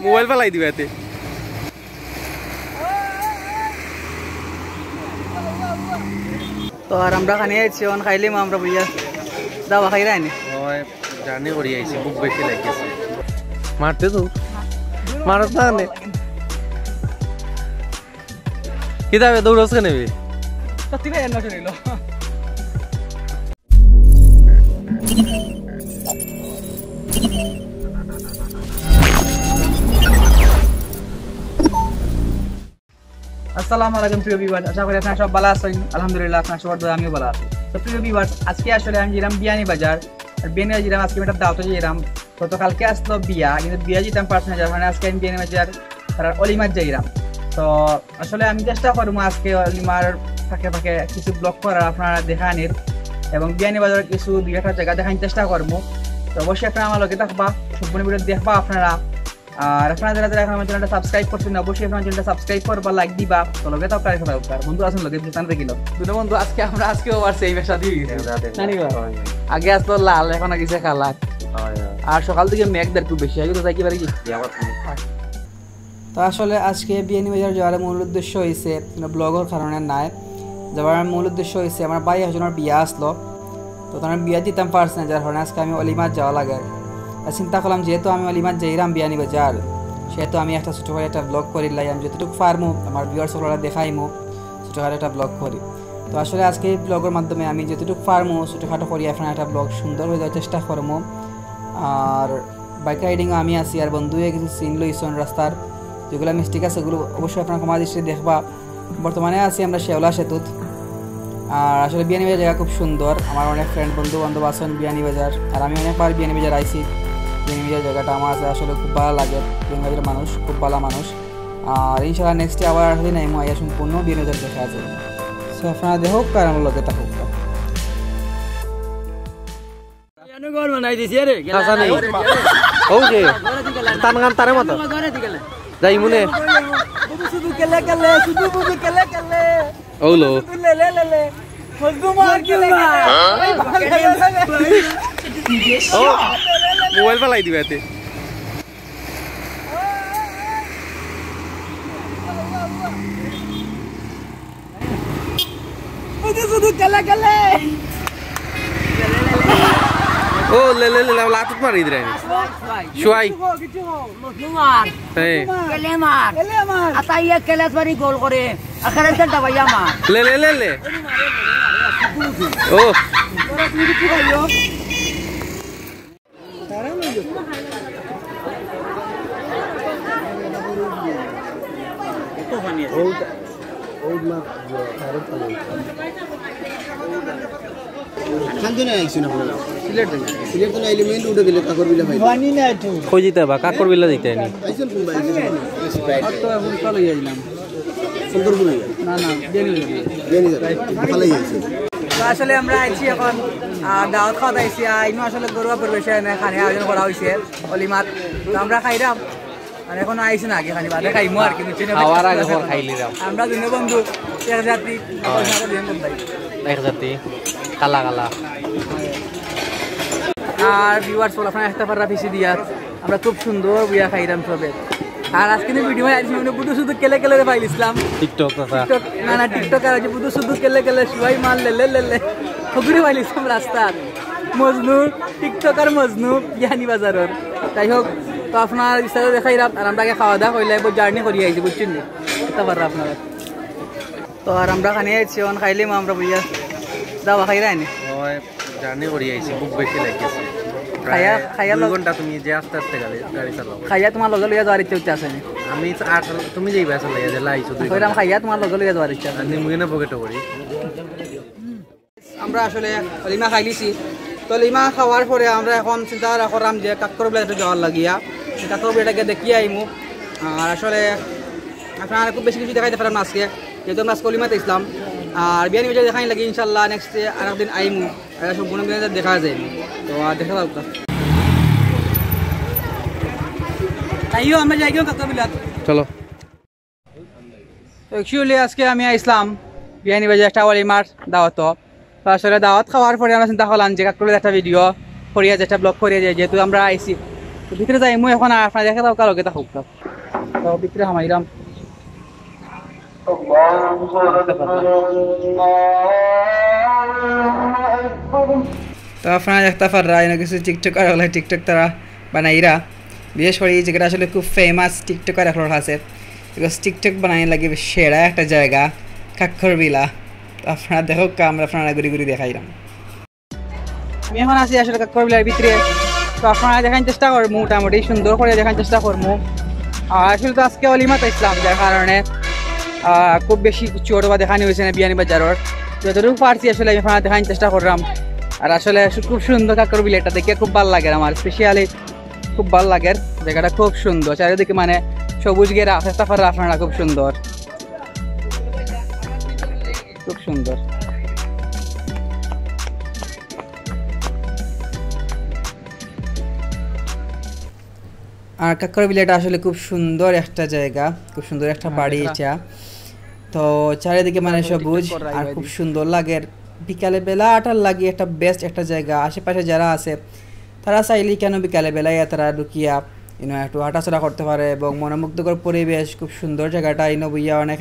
Mobile पर लाई दी बैठे तो আর আমরা খানি আইছি অন খাইলাম আমরা বুইয়া দাওয়া খাই রাইনি ওই জানি করি আইছি বুক বেশি লাগছে মারতে তো মারত না নে কিদাবে দৌড়ছ কেন বে সত্যি ভাই না শুনিলো আসসালামু আলাইকুম প্রিয় ভিউয়ার্স আশা করি আপনারা সব ভালো আছেন আলহামদুলিল্লাহ আপনারা সবার দোয়ায় আমিও ভালো আছি তো প্রিয় ভিউয়ার্স আজকে আসলে আমি যেরাম বিয়ানি বাজার আর বিয়ানি যেরাম আজকে একটা দাওয়াতে যেরাম গতকালকে আসলো বিয়া কিন্তু বিয়া যেতাম পার্সোনাল যার মানে আজকে আমি বিয়ানি বাজার আর অলিমার যাইরাম তো আসলে আমি চেষ্টা করবো আজকে অলিমার ফাঁকে ফাঁকে কিছু ব্লগ করার আপনারা দেখানির এবং বিয়ানি বাজারের কিছু দুই একটা জায়গা দেখানোর চেষ্টা করবো তো অবশ্যই আপনারা আমার লগে থাকবা সম্পূর্ণ ভিডিও দেখবা আপনারা আর আপনারা যারা যারা এখন আমার চ্যানেলটা সাবস্ক্রাইব করছেন অবশ্যই আপনার চ্যানেলটা সাবস্ক্রাইব করবা লাইক দিবা তো লগে তো আপনারা কথা বলতে বন্ধু আছেন লগে বিস্তান রেখিল দুটো বন্ধু আজকেও আসছে এই ব্যবসা দিয়ে জানি আগে আসলো লাল এখন গেছে কালা আর সকাল থেকে মেঘ দেড় খুব বেশি আগে তো যাই কি পারি তো আসলে আজকে বিয়ানি বাজার যাওয়ার মূল উদ্দেশ্য হয়েছে ব্লগের কারণে নাই যাওয়ার মূল উদ্দেশ্য হয়েছে আমার ভাই একজনের বিয়া আসলো তো তখন বিয়া দিতাম পারছি না যার কারণে আজকে আমি অলিমার যাওয়া লাগে চিন্তা করলাম যেহেতু আমি অলিমার যাইরাম বিয়ানি বাজার সেহেতু আমি একটা ছোটো করে একটা ব্লগ করিলাই আমি যতটুকু পারমু আমার ভিউয়ার্সরা দেখাইমু ছোটোখাটো একটা ব্লগ করি তো আসলে আজকে এই ব্লগের মাধ্যমে আমি যতটুকু পারমু ছোটোখাটো করি আপনার একটা ব্লগ সুন্দর হয়ে যাওয়ার চেষ্টা করবো আর বাইক রাইডিংও আমি আছি আর বন্ধুয়ে কিছু সিন লইছন রাস্তার যেগুলো মিস্টেক আছে সেগুলো অবশ্যই আপনার কমা দৃষ্টিতে দেখবা বর্তমানে আছি আমরা শেওলা সেতুত আর আসলে বিয়ানি বাজার জায়গা খুব সুন্দর আমার অনেক ফ্রেন্ড বন্ধু বান্ধব আছেন বিয়ানি বাজার আর আমি অনেকবার বিয়ানি বাজার আইছি বিয়ানি বাজার জায়গাটা আমার আছে আসলে খুব ভালো লাগে বিয়ানি বাজারের মানুষ খুব ভালো মানুষ আর ইনশাআল্লাহ নেক্সট ডে আবার আসলে নাই আইয়া সম্পূর্ণ বিয়ানি বাজার দেখা আছে সো আপনারা দেখুক আর আমার লগে থাকুক ঘর বানাই দিছি রে ওকে তানগান তারে মতো যাই মনে শুধু কেলে কেলে শুধু বুঝু কেলে কেলে ওলো লে লে লে লে মজদু মার কেলে ও মোবাইল पर लाई दी बैठे मुझे শুধু কেলে কেলে ओ ले ले ले लातत मार इधर है शुआई मार हे केले मार आता ये केले बारी गोल करे आखिर से दबाया मार ले ले ले ले ओ কাকর বিল্লা দিতে না আসলে আমরা আইছি এখন দাওয়াত খাওয়া আইছি আইনো আসলে গরুয়া পরিবেশে খানি আয়োজন করা হয়েছে অলিমাত তো আমরা খাইরাম আর এখন আইছি না আগে খানি বাদে খাইমু আর কি খাওয়ার আগে খাইলিরাম আমরা দুই বন্ধু এক জাতি এক জাতি কালা কালা আর ভিউয়ার্স বল আপনারা একটা পাররা পিছি দিয়া আমরা খুব সুন্দর বিয়া খাইরাম সবে আর আজকে ভিডিও আইছি মানে বুদু শুধু কেলে কেলে রে পাইল ইসলাম টিকটক কথা না টিকটক আর যে বুদু শুধু কেলে কেলে সবাই মাল লে লে লে খবরে পাইল ইসলাম রাস্তা মজনু টিকটক আর মজনু বিয়ানি বাজারের তাই হোক তো আপনার ইচ্ছা দেখাইরাম আর আমরা খাওয়া দাওয়া কইলে জার্নি করি আইছি বুঝছেন নি একটা পাররা আপনারা তো আর আমরা খানি আইছি অন খাইলাম আমরা বুইয়া দাওয়া খাই রাইনি ওই জার্নি করি আইছি বুক বেশি লাগছে খায়া 2 ঘন্টা তুমি যে আস্তে আস্তে গাড়ি চালাও খায়া তোমার লগে লইয়া যাওয়ার ইচ্ছা আছে নি আমি তুমি যাইবা চলে যা লাইছো দুই কইরাম খায়া তোমার লগে লইয়া যাওয়ার ইচ্ছা আমি মুইনা পকেটে করি আমরা আসলে লিমা খাইলিছি তো লিমা খাওয়ার পরে আমরা এখন চিন্তা করলাম যে কাকর বেলাতে যাওয়ার লাগিয়া কাকর বেলাটাকে দেখিয়ে আইমু আর আসলে আপনারা খুব বেশি কিছু দেখাইতে পারেন আজকে যেহেতু আমরা আজকে লিমাতে ইসলাম আর বিয়ানি বাজার দেখাই লাগি ইনশাল্লাহ নেক্সট ডে আর একদিন আইমু সম্পূর্ণ বিয়ানি দেখা যায় তো দেখা যাক তাইও আমরা যাই গিয়ে কাকর বেলা চলো তো অ্যাকচুয়ালি আজকে আমি আইসলাম বিয়ানি বাজার একটা অলিমার দাওয়াত তো আসলে দাওয়াত খাওয়ার পরে আমরা চিন্তা করলাম যে কাকুর একটা ভিডিও করিয়া যায়, একটা ব্লগ করিয়া যায়, যেহেতু আমরা আইসি তো ভিতরে যাই। মই এখন আপনার দেখা দাও কালকে তা হোক তো ভিতরে হামাইরাম। তো আপনারা দেখতে পাররা এনে কিছু টিকটকার হলে টিকটক তারা বানাইরা, বিশেষ করে এই জায়গাটা আসলে খুব ফেমাস টিকটকার এখন আছে, বিকজ টিকটক বানাই লাগে সেরা একটা জায়গা কাক্করবিলা। তো আপনারা দেখো আমরা আপনারা ঘুরি ঘুরি দেখাইলাম। আমি এখন আছি আসলে কাক্করবিলার ভিতরে, তো আপনারা দেখার চেষ্টা করবো, মোটামুটি সুন্দর করে দেখার চেষ্টা করবো। আসলে তো আজকে অলিমাত ইসলাম, যার কারণে খুব বেশি ছোট বা দেখানি হয়েছে না বিয়ানীবাজারের, যতটুকু পারছি আসলে আমি আপনারা দেখার চেষ্টা করলাম। আর আসলে খুব সুন্দর কাক্করবিল, এটা দেখে খুব ভালো লাগে আমার, স্পেশালি খুব ভালো লাগে জায়গাটা, খুব সুন্দর চারিদিকে মানে সবুজ ঘেরা, চেষ্টা করা আপনারা খুব সুন্দর, খুব সুন্দর। আর কাক্করবিলাটা আসলে খুব সুন্দর একটা জায়গা, খুব সুন্দর একটা বাড়ি এটা। তো চারিদিকে মানে সবুজ আর খুব সুন্দর লাগে। বিকালে বেলা আটার লাগে একটা বেস্ট একটা জায়গা। আশেপাশে যারা আছে তারা চাইলেই কেন বিকালে বেলায় তারা ঢুকিয়া একটু হাঁটাচলা করতে পারে, এবং মনোমুগ্ধকর পরিবেশ, খুব সুন্দর জায়গাটা বইয়া অনেক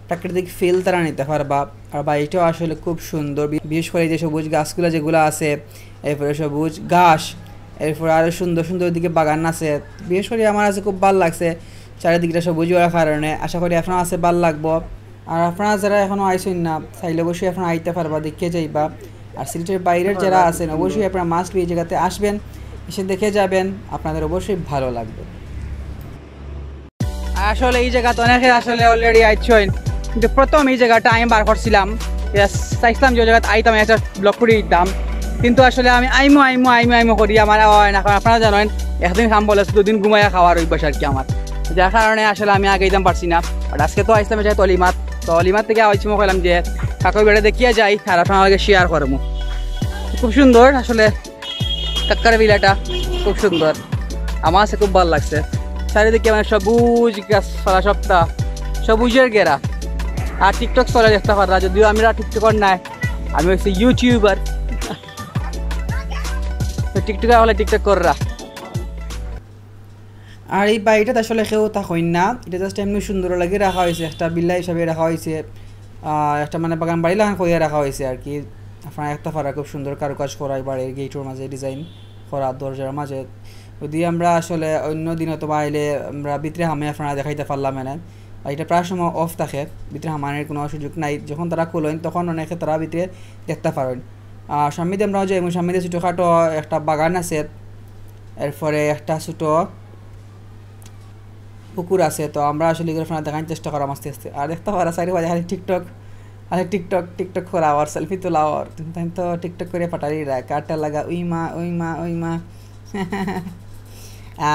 প্রাকৃতিক ফিল তারা নিতে পারবা। আর বাড়িটাও আসলে খুব সুন্দর, বিশেষ করে যে সবুজ গাছগুলো যেগুলো আছে, এরপরে সবুজ ঘাস, এরপরে আরও সুন্দর সুন্দর দিকে বাগান আছে। বিশেষ করে আমার আছে খুব ভালো লাগছে চারিদিকটা সবুজ হওয়ার কারণে। আশা করি আপনার আছে ভালো লাগবো। আর আপনারা যারা এখনও আইসেন না চাইলে অবশ্যই আপনারা আইতে পারবা, দেখে যাইবা। আর সিলেটের বাইরের যারা আছেন অবশ্যই আপনারা মাস্ট এই জায়গাতে আসবেন, এসে দেখে যাবেন, আপনাদের অবশ্যই ভালো লাগবে। আসলে এই জায়গাতে অনেকে আসলে অলরেডি আইছেন, কিন্তু প্রথম এই জায়গাটা আমি বার করছিলাম, চাইছিলাম যে জায়গাতে আইতাম একটা ব্লগ করে দিতাম, কিন্তু আসলে আমি আইমো করি আমার হয় না। আপনারা জানেন একদিন খাম বলে দুদিন ঘুমাইয়া খাওয়ার অভ্যাস আর কি আমার, যার কারণে আসলে আমি আগে দিতাম পারছি না। আর আজকে তো আসলাম যেহেতু অলিমাত, তো অলিমাত থেকে আইছি মই কইলাম যে কাকুর বেড়ে দেখিয়া যাই আর আপনার আগে শেয়ার করবো। খুব সুন্দর আসলে কাক্করবিলাটা, খুব সুন্দর, আমার কাছে খুব ভালো লাগছে। চারিদিকে মানে সবুজ গাছপালা, সবটা সবুজের ঘেরা। আর টিকটক চলে দেখতে পারা, যদিও আমরা টিকটকার নাই, আমি হচ্ছে ইউটিউবার, টিকটকার হলে টিকটক কররা। আর এই বাড়িটাতে আসলে কেউ থাকেন না, এটা জাস্ট এমনি সুন্দর লাগে রাখা হয়েছে, একটা বিল্লা হিসাবে রাখা হয়েছে, একটা মানে বাগান বাড়ি লাগান করিয়া রাখা হয়েছে আর কি। আপনার একটা ফারা খুব সুন্দর কারুকাজ করা, বাড়ির গেটের মাঝে ডিজাইন করা, দরজার মাঝে। যদি আমরা আসলে অন্য দিন অথবা আইলে আমরা ভিতরে হামে আপনারা দেখাইতে পারলাম না, এটা প্রায় সময় অফ থাকে, ভিতরে হামানের কোনো সুযোগ নাই। যখন তারা খোলেন তখন অনেকে তারা ভিতরে দেখতে পারেন। সামনে আমরা যাই, সামনে ছোটোখাটো একটা বাগান আছে, এরপরে একটা ছোটো পুকুর আছে। তো আমরা আসলে এগুলো আপনারা দেখার চেষ্টা করাম আস্তে আস্তে। আর দেখতে পারা সাইড বাজে খালি টিকটক করা আর সেলফি তোলা, আর তো টিকটক করে পাঠালি কারটা লাগা ওই মা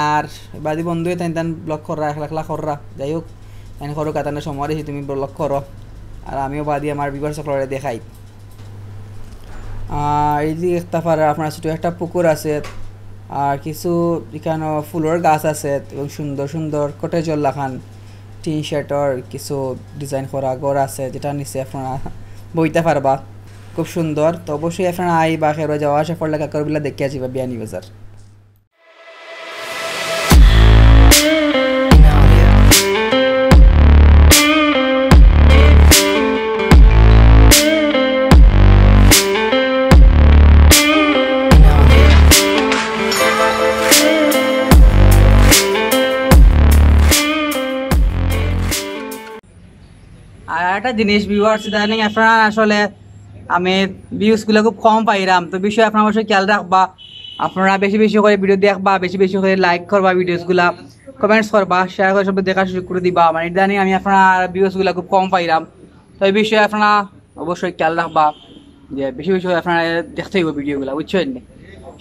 আর বাদি বন্ধু তাই ব্লগ করা একলা কররা, যাই হোক তাই করো কাতানোর সময় দেখি তুমি ব্লগ করো, আর আমিও বাদি আমার বিবার সকলরে দেখাই। এই যে দেখতে পারা আপনার ছোটো একটা পুকুর আছে, আর কিছু এখানে ফুলের গাছ আছে, এবং সুন্দর সুন্দর কটেজর লাখান টিন শেডর কিছু ডিজাইন করা ঘর আছে, যেটা নিচে আপনারা বইতে পারবা, খুব সুন্দর। তো অবশ্যই আপনারা আইবা, খেয়ে যাওয়া আসা করলে কাক্করবিলা দেখিয়া যাবা বিয়ানীবাজার। আর একটা জিনিস ভিউয়ার্স ইদানিং আপনারা আসলে আমি ভিউজগুলো খুব কম পাইলাম, তো বিষয়ে আপনারা অবশ্যই খেয়াল রাখবা। আপনারা বেশি বেশি করে ভিডিও দেখবা, বেশি বেশি করে লাইক করবা, ভিডিওসগুলা কমেন্টস করবা, শেয়ার করে সব দেখা সুযোগ করে দিবা। মানে ইদানিং আমি আপনার ভিউজগুলো খুব কম পাইলাম, তো এই বিষয়ে আপনারা অবশ্যই খেয়াল রাখবা যে বেশি বেশি করে আপনারা দেখতে হইব ভিডিওগুলো, বুঝছেন?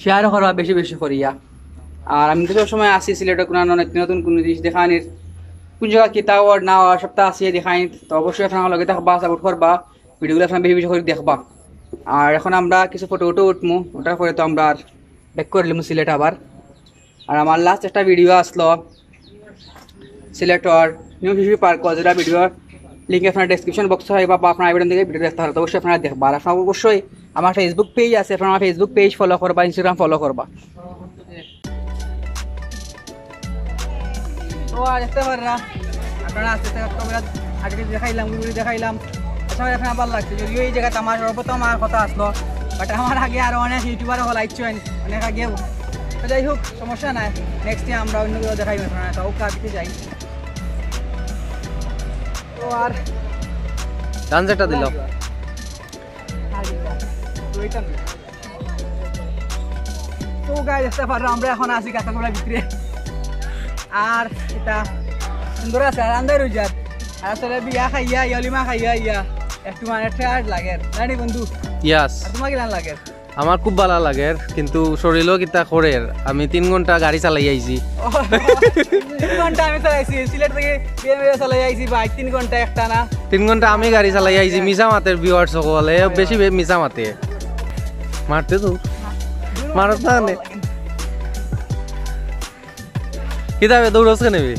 শেয়ারও করবা বেশি বেশি করিয়া। আর আমি তো সবসময় আসি সিলেটে কোনো নতুন কোনো জিনিস দেখানির, কোন জায়গা কি টাওয়ার না সপ্তাহ আসিয়ে দেখাই, তো অবশ্যই আপনার লগে থাকবা, সাপোর্ট করবা, ভিডিওগুলো আপনার বেশি বেশি করে দেখবা। আর এখন আমরা কিছু ফটো উঠমু, ওটার পরে তো আমরা আর ব্যাক করলাম সিলেট আবার। আর আমার লাস্ট একটা ভিডিও আসলো সিলেটর নিউ শিশু পার্ক, যেটা ভিডিও লিঙ্ক আপনার ডেসক্রিপশন বক্সে হয় বা আপনার আইডন থেকে ভিডিও দেখতে পারেন, তো অবশ্যই আপনারা দেখবা। আর আপনারা অবশ্যই আমার ফেসবুক পেজ আছে, আপনারা আমার ফেসবুক পেজ ফলো করবা, ইনস্টাগ্রাম ফলো করবা। তো আর দেখতে পাররা আপনারা আস্তে আস্তে আগে দেখাইলাম, গুলি দেখাইলাম, আশা করি আপনার ভালো লাগছে। যদিও এই জায়গাতে আমার সর্বপ্রথম আমার কথা আসলো, বাট আমার আগে আরও অনেক ইউটিউবার হল আইছেন, অনেক আগেও। তো যাই হোক, সমস্যা নাই, নেক্সট টাইম আমরা অন্য কোথাও দেখাই আপনারা, তাও কাজতে যাই। তো আর ডান যেটা দিল তো গাই দেখতে পারলাম আমরা এখন আছি কাঁচাগোড়া ভিতরে। আর এটা সুন্দর আছে, আর আন্দার হয়ে যার। আর আসলে বিয়া খাইয়া ইয়লিমা খাইয়া ইয়া একটু মানে টায়ার্ড লাগে জানি বন্ধু। ইয়াস, আর তোমার কিলান লাগে? আমার খুব ভালো লাগে, কিন্তু শরীরও কিতা করে। আমি 3 ঘন্টা গাড়ি চালাই আইছি। 3 ঘন্টা আমি চালাইছি, সিলেট থেকে বিয়ে চালাই আইছি বাইক 3 ঘন্টা একটা না। 3 ঘন্টা আমি গাড়ি চালাই আইছি। মিছা মাতের ভিউয়ার্স সকলে বেশি মিছা মাতে, মারতে তো মারত না নে কিতাবে দৌড়স কেন নেবি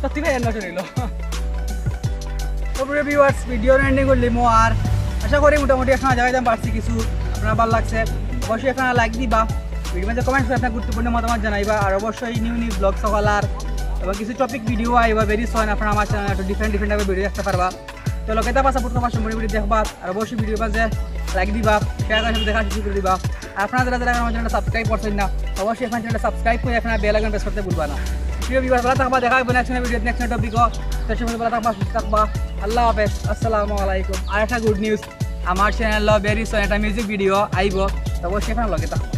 সত্যি ভাই এন্ন চলিল। তারপরে ভিউয়ার্স ভিডিও এন্ডিং করলি মো। আর আশা করি মোটামুটি এখন জায়গায় পারছি কিছু আপনার ভালো লাগছে। অবশ্যই আপনারা লাইক দিবা, ভিডিও মধ্যে কমেন্ট করে আপনার গুরুত্বপূর্ণ মতামত জানাইবা। আর অবশ্যই নিউ নিউ ব্লগ সকালার এবং কিছু টপিক ভিডিও আইবা ভেরি সোন আপনারা আমার চ্যানেল একটু ডিফারেন্ট টাইপের ভিডিও দেখতে পারবা। তো লোকেতা পাশা সাপোর্ট করবা, সম্পূর্ণ ভিডিও দেখবা। আর অবশ্যই ভিডিও পাশে লাইক দিবা, শেয়ার করে দেখা শুরু করে দিবা। আর আপনারা যারা আমার চ্যানেলটা সাবস্ক্রাইব করছেন না, অবশ্যই আপনার চ্যানেলটা সাবস্ক্রাইব করে আপনারা বেল আইকন প্রেস করতে ভুলবা না। প্রিয় ভিউয়ার ভালো থাকবা, দেখা হবে নেক্সট ভিডিও নেক্সট টপিক। তো সময় ভালো থাকবা, সুস্থ থাকবা। আল্লাহ হাফেজ, আসসালামু আলাইকুম। আর একটা গুড নিউজ, আমার চ্যানেল ভেরি সোন একটা মিউজিক ভিডিও আইব, তো অবশ্যই আপনারা লগে থাকবা।